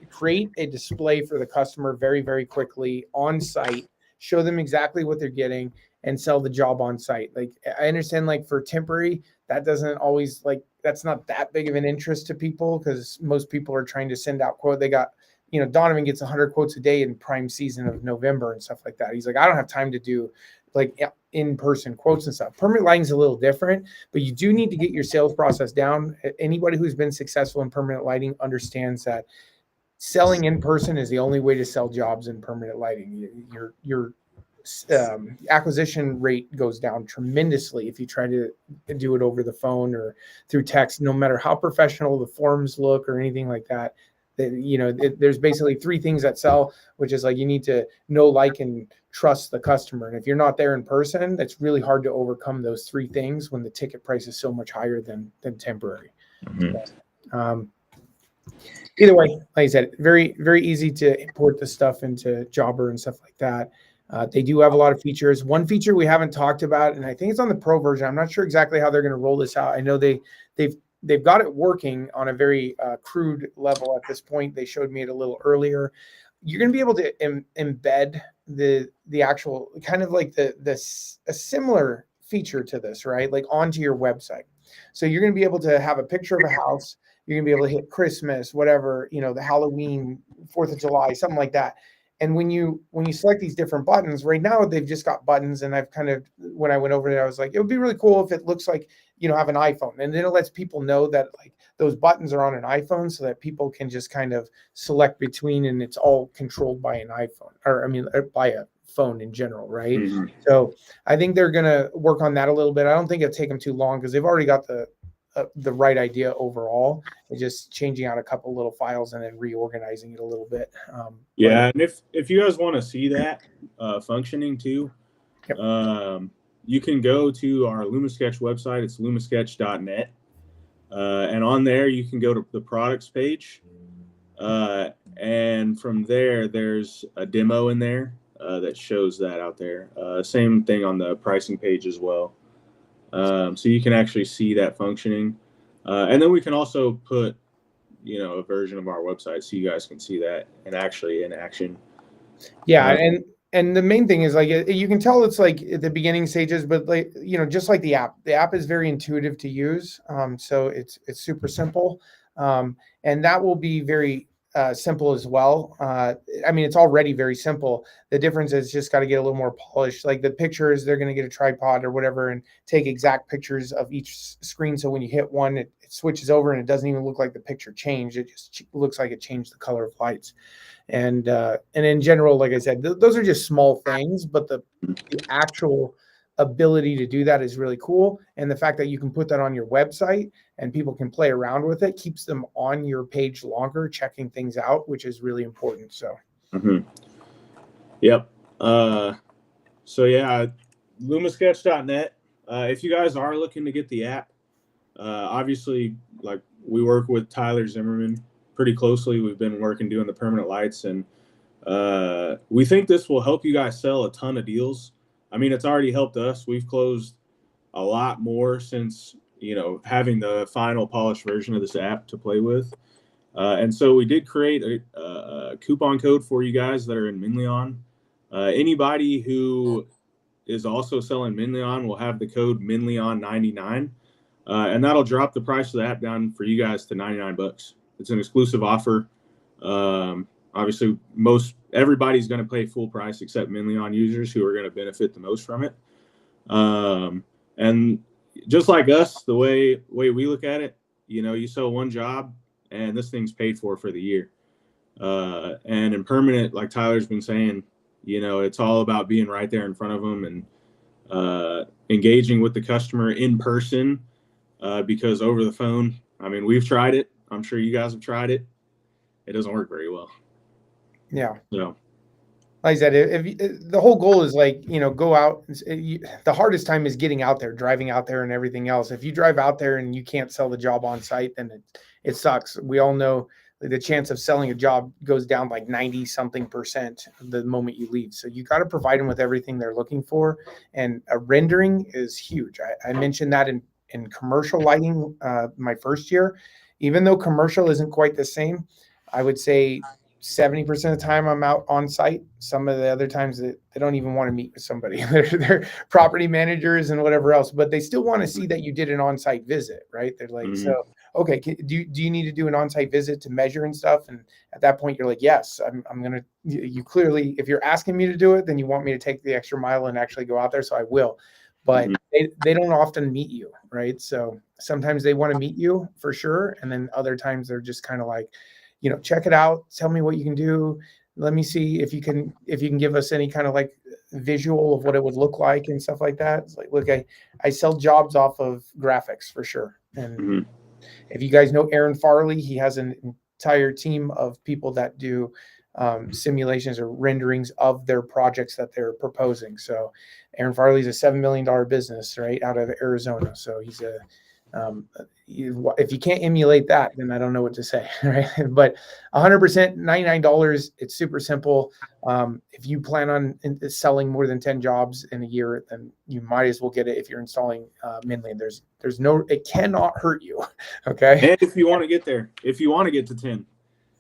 create a display for the customer very, very quickly on site, show them exactly what they're getting, and sell the job on site. I understand, for temporary, that doesn't always that's not that big of an interest to people because most people are trying to send out quote. They got, Donovan gets 100 quotes a day in prime season of November and stuff like that. He's like, I don't have time to do in-person quotes and stuff. Permanent lighting is a little different, but you do need to get your sales process down. Anybody who's been successful in permanent lighting understands that selling in person is the only way to sell jobs in permanent lighting. Your acquisition rate goes down tremendously if you try to do it over the phone or through text, no matter how professional the forms look or anything like that. There's basically three things that sell, which is you need to know, like, and trust the customer. And if you're not there in person, it's really hard to overcome those three things when the ticket price is so much higher than temporary. Mm-hmm. Either way, like I said, very, very easy to import the stuff into Jobber and stuff like that. They do have a lot of features. One feature we haven't talked about, and I think it's on the pro version. I'm not sure exactly how they're going to roll this out. I know they've got it working on a very crude level at this point. They showed me it a little earlier. You're going to be able to embed the actual kind of like a similar feature to this, right? Like onto your website. So you're going to be able to have a picture of a house. You're going to be able to hit Christmas, whatever, the Halloween, 4th of July, something like that. And when you select these different buttons, right now they've just got buttons, and I've kind of, when I went over there, I was like, it would be really cool if it looks like have an iPhone, and then it lets people know that like those buttons are on an iPhone, so that people can just kind of select between, and it's all controlled by an iPhone, or I mean by a phone in general, right? Mm-hmm. So I think they're gonna work on that a little bit. I don't think it'll take them too long because they've already got the right idea overall. It's just changing out a couple little files and then reorganizing it a little bit. And if you guys want to see that functioning too, yep. You can go to our Lumisketch website. It's lumisketch.net. And on there, you can go to the products page. And from there, there's a demo in there that shows that out there. Same thing on the pricing page as well. So you can actually see that functioning. And then we can also put, a version of our website so you guys can see that and actually in action. Yeah. And the main thing is like, you can tell it's like at the beginning stages, but like, just like the app is very intuitive to use. So it's super simple. And that will be very simple as well. I mean, it's already very simple. The difference is just got to get a little more polished. Like the pictures, they're going to get a tripod or whatever and take exact pictures of each screen. So when you hit one, it switches over and it doesn't even look like the picture changed. It just looks like it changed the color of lights. And in general, like I said, those are just small things, but the actual ability to do that is really cool. And the fact that you can put that on your website and people can play around with it keeps them on your page longer, checking things out, which is really important. So, Yep. So yeah, lumisketch.net. If you guys are looking to get the app, obviously, like we work with Tyler Zimmerman pretty closely. We've been doing the permanent lights, and we think this will help you guys sell a ton of deals. I mean, it's already helped us. We've closed a lot more since, having the final polished version of this app to play with. And so we did create a coupon code for you guys that are in Minleon. Anybody who is also selling Minleon will have the code Minleon99. And that'll drop the price of the app down for you guys to $99. It's an exclusive offer. Obviously, everybody's going to pay full price except Minleon users who are going to benefit the most from it. And just like us, the way we look at it, you sell one job and this thing's paid for the year. And in permanent, like Tyler's been saying, it's all about being right there in front of them and engaging with the customer in person, because over the phone, I mean, we've tried it. I'm sure you guys have tried it. It doesn't work very well. Yeah. So, like I said, if the whole goal is like, go out. The hardest time is getting out there, driving out there and everything else. If you drive out there and you can't sell the job on site, then it sucks. We all know the chance of selling a job goes down like 90-something% the moment you leave. So you got to provide them with everything they're looking for. And a rendering is huge. I mentioned that in commercial lighting my first year. Even though commercial isn't quite the same, I would say 70% of the time I'm out on site. Some of the other times they don't even want to meet with somebody. They're property managers and whatever else, but they still want to see that you did an on-site visit, right? They're like, so, okay, do you need to do an on-site visit to measure and stuff? And at that point you're like, yes, I'm going to, you clearly, if you're asking me to do it, then you want me to take the extra mile and actually go out there. So I will, but they don't often meet you, right? So sometimes they want to meet you for sure. And then other times they're just kind of like, check it out. Tell me what you can do. Let me see if you can give us any kind of like visual of what it would look like and stuff like that. It's like, look, I sell jobs off of graphics for sure. And if you guys know Aaron Farley, he has an entire team of people that do simulations or renderings of their projects that they're proposing. So Aaron Farley's a $7 million business, right, out of Arizona. So he's If you can't emulate that, then I don't know what to say, right? But 100%, $99. It's super simple. If you plan on selling more than 10 jobs in a year, then you might as well get it if you're installing Minley. There's no, it cannot hurt you. Okay. And if you want to get there, if you want to get to 10.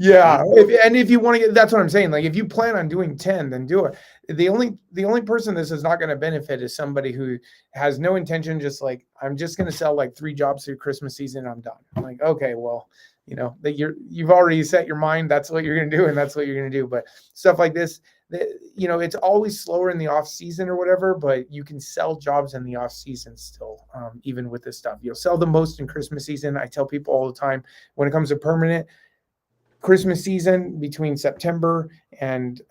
Yeah, if you want to get, that's what I'm saying. Like if you plan on doing 10, then do it. The only person this is not going to benefit is somebody who has no intention, just like I'm just going to sell like 3 jobs through Christmas season. I'm done. I'm like, okay, well, that you've already set your mind. That's what you're going to do, and that's what you're going to do. But stuff like this, it's always slower in the off season or whatever. But you can sell jobs in the off season still, even with this stuff. You'll sell the most in Christmas season. I tell people all the time when it comes to permanent. Christmas season between September and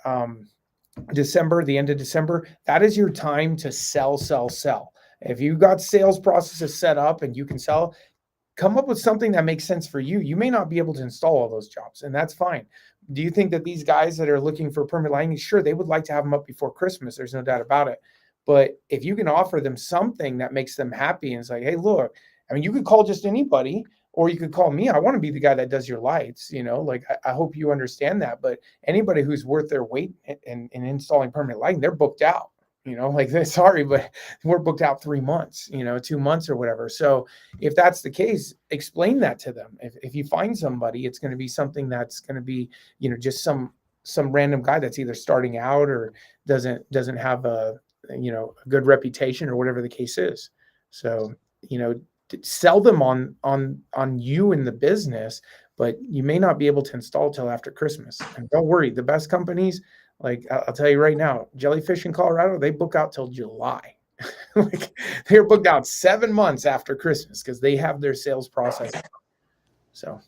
December, the end of December, that is your time to sell. If you've got sales processes set up and you can sell, come up with something that makes sense for you. You may not be able to install all those jobs, and that's fine. Do you think that these guys that are looking for permanent lighting, sure, they would like to have them up before Christmas. There's no doubt about it. But if you can offer them something that makes them happy and it's like, hey, look, I mean, you could call just anybody. Or you could call me. I want to be the guy that does your lights, like I hope you understand that. But anybody who's worth their weight in installing permanent lighting, they're booked out, like sorry, but we're booked out 3 months, 2 months or whatever. So if that's the case, explain that to them. If you find somebody, it's going to be something that's going to be, just some random guy that's either starting out or doesn't have a good reputation or whatever the case is. So, sell them on you in the business, but you may not be able to install till after Christmas. And don't worry, the best companies, like I'll tell you right now, Jellyfish in Colorado, they book out till July. Like they're booked out 7 months after Christmas because they have their sales process. So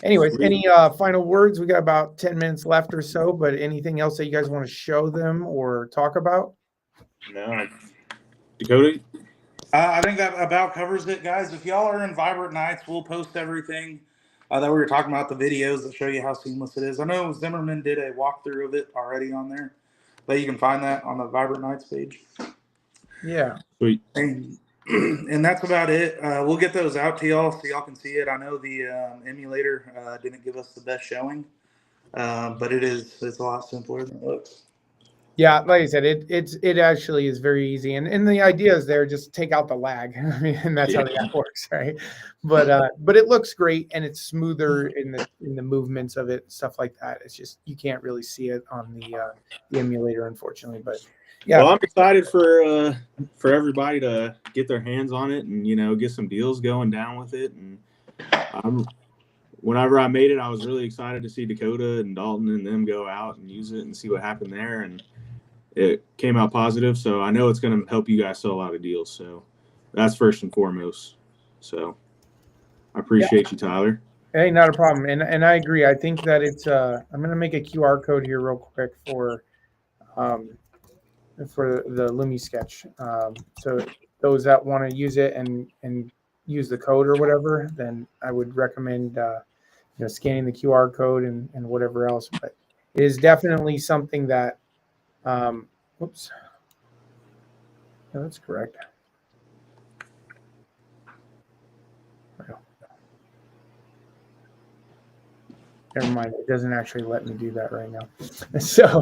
anyways, any final words? We got about 10 minutes left or so, but anything else that you guys want to show them or talk about? No. Dakota? I think that about covers it, guys. If y'all are in Vibrant Nights, we'll post everything that we were talking about, the videos that show you how seamless it is. I know Zimmerman did a walkthrough of it already on there, but you can find that on the Vibrant Nights page. Yeah. Sweet. And that's about it. We'll get those out to y'all so y'all can see it. I know the emulator didn't give us the best showing, but it's a lot simpler than it looks. Yeah, like I said, it actually is very easy, and the idea is there, just take out the lag. I mean, and that's how the app works, right? But it looks great and it's smoother in the movements of it, stuff like that. It's just you can't really see it on the emulator, unfortunately. But yeah, well, I'm excited for everybody to get their hands on it and get some deals going down with it. And whenever I made it, I was really excited to see Dakota and Dalton and them go out and use it and see what happened there. And it came out positive. So I know it's going to help you guys sell a lot of deals. So that's first and foremost. So I appreciate you, Tyler. Hey, not a problem. And I agree. I think that it's I'm going to make a QR code here real quick for the Lumisketch. So those that want to use it and use the code or whatever, then I would recommend scanning the QR code and whatever else. But it is definitely something that whoops. No, that's correct. Never mind. It doesn't actually let me do that right now. So,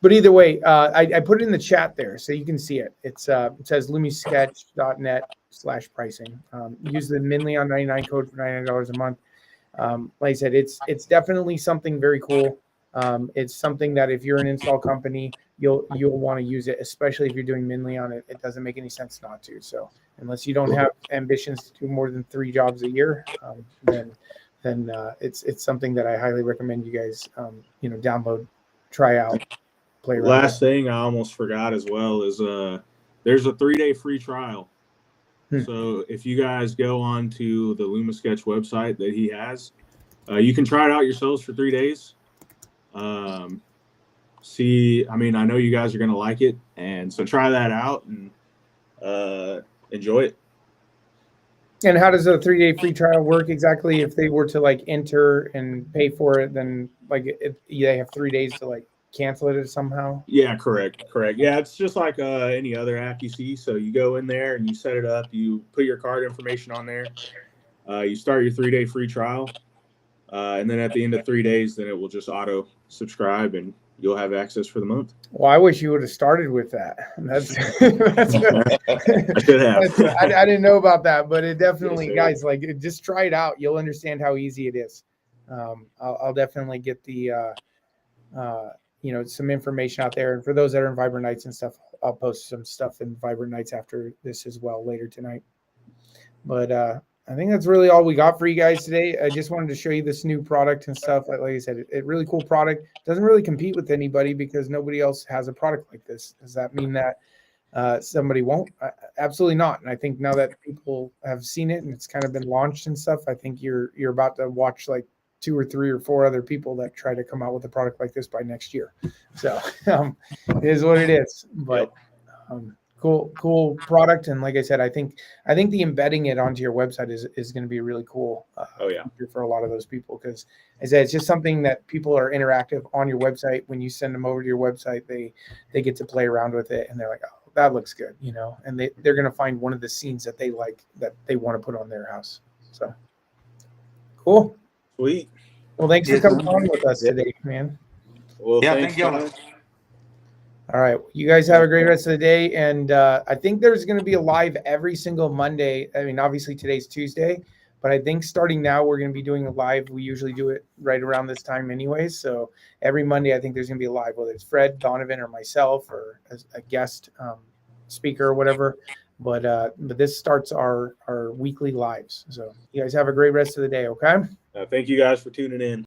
but either way, I put it in the chat there so you can see it. It says lumisketch.net/pricing. Use the Minley on 99 code for $99 a month. Like I said, it's definitely something very cool. It's something that if you're an install company, you'll want to use it, especially if you're doing Minley on it. It doesn't make any sense not to. So unless you don't have ambitions to do more than 3 jobs a year, then it's something that I highly recommend you guys download, try out, play around. Last thing I almost forgot as well is there's a 3-day free trial. So if you guys go on to the Lumisketch website that he has, you can try it out yourselves for 3 days. See, I mean, I know you guys are going to like it. And so try that out and enjoy it. And how does a 3-day free trial work exactly? If they were to enter and pay for it, then they have 3 days to cancel it somehow? Yeah, correct. Yeah, it's just like any other app you see. So you go in there and you set it up. You put your card information on there. You start your 3-day free trial. And then at the end of 3 days, then it will just auto subscribe and you'll have access for the month. Well, I wish you would have started with that. That's I should have. I didn't know about that, but it definitely, Yes, sir. guys, like just try it out. You'll understand how easy it is. I'll definitely get the, some information out there. And for those that are in Vibrant Nights and stuff, I'll post some stuff in Vibrant Nights after this as well later tonight. But I think that's really all we got for you guys today. I just wanted to show you this new product and stuff. Like I said, it really cool product. Doesn't really compete with anybody because nobody else has a product like this. Does that mean that somebody won't? Absolutely not. And I think now that people have seen it and it's kind of been launched and stuff, I think you're about to watch like 2 or 3 or 4 other people that try to come out with a product like this by next year. So it is what it is. But cool product. And like I said, I think the embedding it onto your website is going to be really cool. For a lot of those people, because as I said, it's just something that people are interactive on your website. When you send them over to your website, they get to play around with it and they're like, oh, that looks good, and they're going to find one of the scenes that they like that they want to put on their house. So cool. Sweet. Well, thanks for coming on with us today, man. Well, Yeah, thanks, thank you. guys. All right. You guys have a great rest of the day. And I think there's going to be a live every single Monday. I mean, obviously today's Tuesday, but I think starting now, we're going to be doing a live. We usually do it right around this time anyways. So every Monday, I think there's going to be a live, whether it's Fred, Donovan, or myself, or as a guest speaker or whatever. But this starts our weekly lives. So you guys have a great rest of the day. Okay. Thank you guys for tuning in.